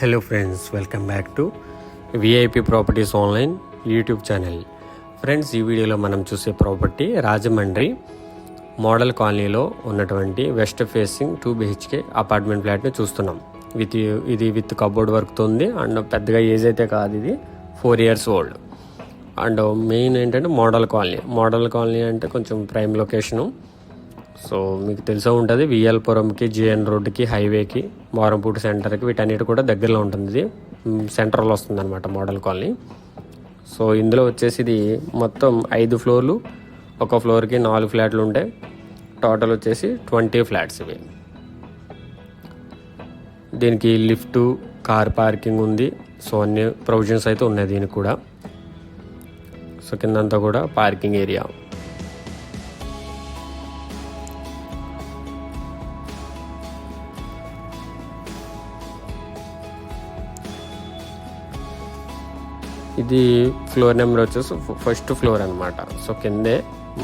Hello friends, welcome back to VIP properties online YouTube channel. Friends, ఈ వీడియోలో మనం చూసే ప్రాపర్టీ రాజమండ్రి మోడల్ కాలనీలో ఉన్నటువంటి వెస్ట్ ఫేసింగ్ 2 BHK అపార్ట్మెంట్ ఫ్లాట్ని చూస్తున్నాం. ఇది విత్ కబోర్డ్ వర్క్తో ఉంది అండ్ పెద్దగా ఏజ్ అయితే కాదు, ఇది 4 years ఓల్డ్. అండ్ మెయిన్ ఏంటంటే మోడల్ కాలనీ అంటే కొంచెం ప్రైమ్ లొకేషను. సో మీకు తెలిసే ఉంటుంది, విఎల్పురంకి, జిఎన్ రోడ్డుకి, హైవేకి, మారంపూడి సెంటర్కి, వీటన్నిటి కూడా దగ్గరలో ఉంటుంది. ఇది సెంటర్లో వస్తుంది అనమాట మోడల్ కాలనీ. సో ఇందులో వచ్చేసి ఇది మొత్తం 5 ఫ్లోర్లు, ఒక ఫ్లోర్కి 4 ఫ్లాట్లు ఉంటాయి. టోటల్ వచ్చేసి 20 ఫ్లాట్స్ ఇవి. దీనికి లిఫ్ట్, కార్ పార్కింగ్ ఉంది. సో అన్ని ప్రొవిజన్స్ అయితే ఉన్నాయి దీనికి కూడా. సో కిందంతా కూడా పార్కింగ్ ఏరియా. ఇది ఫ్లోర్ నెంబర్ వచ్చేసి ఫస్ట్ ఫ్లోర్ అనమాట. సో కిందే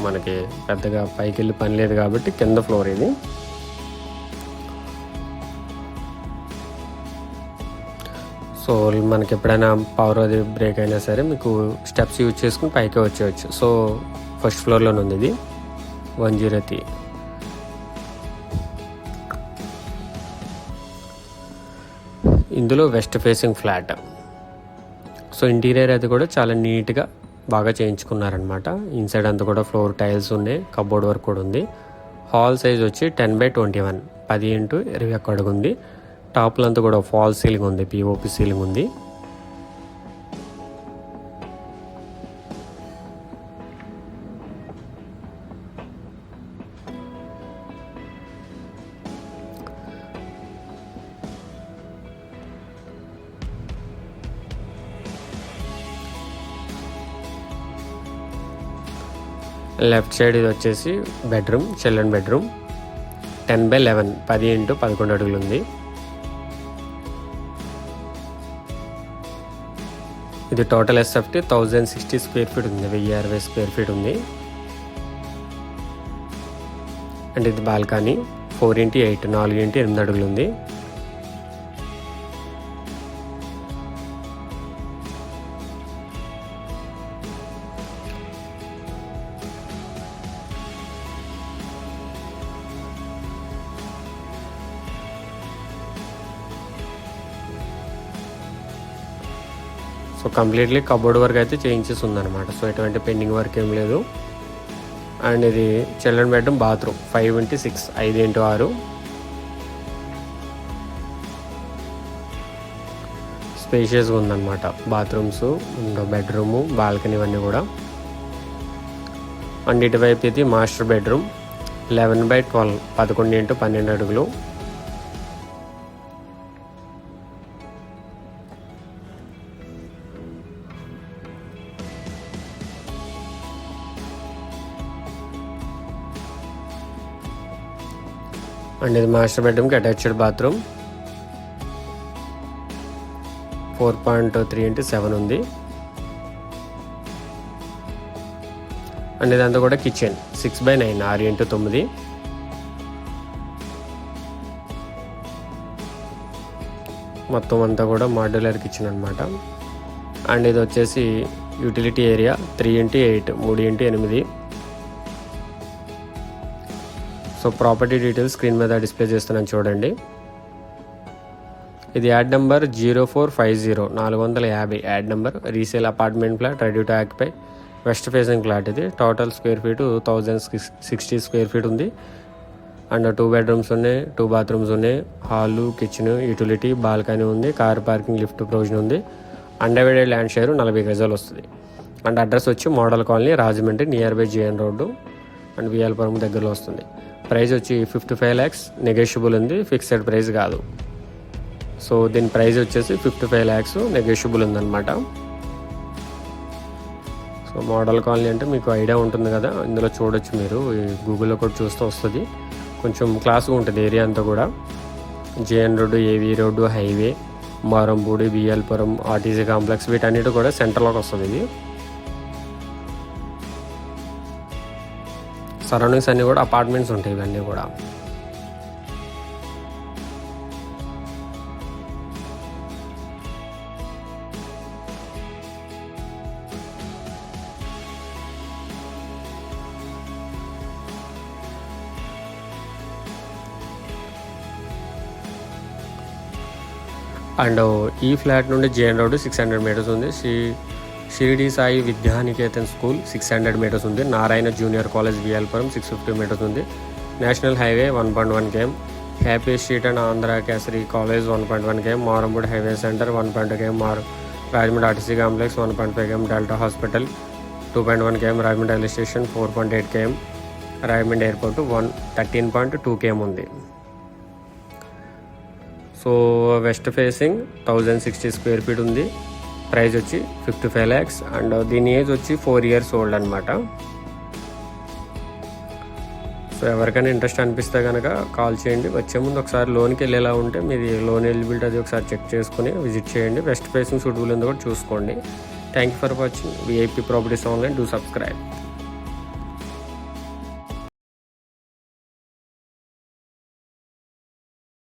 మనకి పెద్దగా పైకి వెళ్ళి పని లేదు కాబట్టి కింద ఫ్లోర్ ఇది. సో మనకి ఎప్పుడైనా పవర్ అది బ్రేక్ అయినా సరే మీకు స్టెప్స్ యూజ్ చేసుకుని పైకి వచ్చేయచ్చు. సో ఫస్ట్ ఫ్లోర్లోనే ఉంది ఇది, 103. ఇందులో west facing flat. So interior అయితే కూడా చాలా నీట్గా బాగా చేయించుకున్నారనమాట. ఇన్సైడ్ అంతా కూడా ఫ్లోర్ టైల్స్ ఉన్నాయి, కబోర్డ్ వర్క్ కూడా ఉంది. హాల్ సైజ్ వచ్చి 10x21, 10x21 అడుగు ఉంది. టాప్లో అంతా కూడా ఫాల్ సీలింగ్ ఉంది, పిఓపి సీలింగ్ ఉంది. లెఫ్ట్ సైడ్ ఇది వచ్చేసి bedroom, children bedroom. 10x11, 10x11 అడుగులు ఉంది. ఇది టోటల్ ఎస్ఎఫ్టీ 1060 స్క్వేర్ ఫీట్ ఉంది, 1060 స్క్వేర్ ఫీట్ ఉంది. అండ్ ఇది బాల్కనీ 4x8, 4x8 అడుగులు ఉంది. సో కంప్లీట్లీ కబోర్డ్ వర్క్ అయితే చేయించేసి ఉందన్నమాట. సో ఎటువంటి పెండింగ్ వర్క్ ఏం లేదు. అండ్ ఇది children bedroom, bathroom 5x6, 5x6. స్పేషియస్గా ఉందన్నమాట. బాత్రూమ్స్, బెడ్రూము, బాల్కనీ ఇవన్నీ కూడా. అండ్ ఇటువైపు ఇది మాస్టర్ బెడ్రూమ్, 11x12, 11x12 అడుగులు. అండ్ ఇది మాస్టర్ బెడ్రూమ్కి అటాచ్డ్ బాత్రూమ్, 4.3x7 ఉంది. అండ్ ఇదంతా కూడా కిచెన్ 6x9, 6x9. మొత్తం అంతా కూడా మాడ్యులర్ కిచెన్ అనమాట. అండ్ ఇది వచ్చేసి utility area 3x8, 3x8. So property details screen మీద డిస్ప్లే చేస్తున్నాను చూడండి. ఇది ad number 0450, 450 ad number. Resale apartment flat, ready to occupy, west facing flat. ఇది total square feet 1060 square feet ఉంది. అండ్ 2 bedrooms ఉన్నాయి, 2 bathrooms ఉన్నాయి. హాలు, కిచెన్, యూటిలిటీ, బాల్కనీ ఉంది. Car parking, lift provision ఉంది. అన్డివైడెడ్ ల్యాండ్ షేర్ 40 గజాలు వస్తుంది. And address వచ్చి model colony, Rajahmundry, near by GN road and VL Puram దగ్గరలో వస్తుంది. ప్రైస్ వచ్చి 55 lakhs, నెగోషియబుల్ ఉంది, ఫిక్స్డ్ ప్రైస్ కాదు. సో దీని ప్రైస్ వచ్చేసి 55 lakhs, నెగోషియబుల్ ఉందన్నమాట. సో మోడల్ కాలనీ అంటే మీకు ఐడియా ఉంటుంది కదా, ఇందులో చూడొచ్చు మీరు, గూగుల్లో కూడా చూస్తూ వస్తుంది. కొంచెం క్లాస్గా ఉంటుంది ఏరియా అంతా కూడా. JN road, AV road, highway, Marampudi, VL Puram, RTC complex, వీటన్నిటి కూడా సెంటర్లోకి వస్తుంది ఇది. సరౌండింగ్స్ అన్నీ కూడా అపార్ట్మెంట్స్ ఉంటాయి ఇవన్నీ కూడా. అండ్ ఈ ఫ్లాట్ నుండి జేఎన్ రోడ్ 600 మీటర్స్ ఉంది. షిరిడి సాయి విద్యానికేతన్ స్కూల్ 600 మీటర్స్ ఉంది. Narayana junior college VL Puram 650 metres ఉంది. National highway 1.1 km. Happy street and Andhra kesari college 1.1 km. Marampudi highway centre 1.2 km. Rajahmundry RTC complex 1.5 km. Delta hospital 2.1 km. Rajahmundry railway station 4.8 km. Rajahmundry airport 13.2 km ఉంది. So west facing 1060 square feet ఉంది. Price వచ్చి 55 lakhs and దీని age వచ్చి 4 years old అనమాట. So ఎవరికైనా interest అనిపిస్తే కనుక call చేయండి. వచ్చే ముందు ఒకసారి లోన్కి వెళ్ళేలా ఉంటే మీది లోన్ ఎలిజిబిలిటీ అది ఒకసారి చెక్ చేసుకుని విజిట్ చేయండి. వెస్ట్ ఫేసింగ్ సూటబుల్ ఉందో కూడా చూసుకోండి. Thank you for watching VIP properties online. Do subscribe.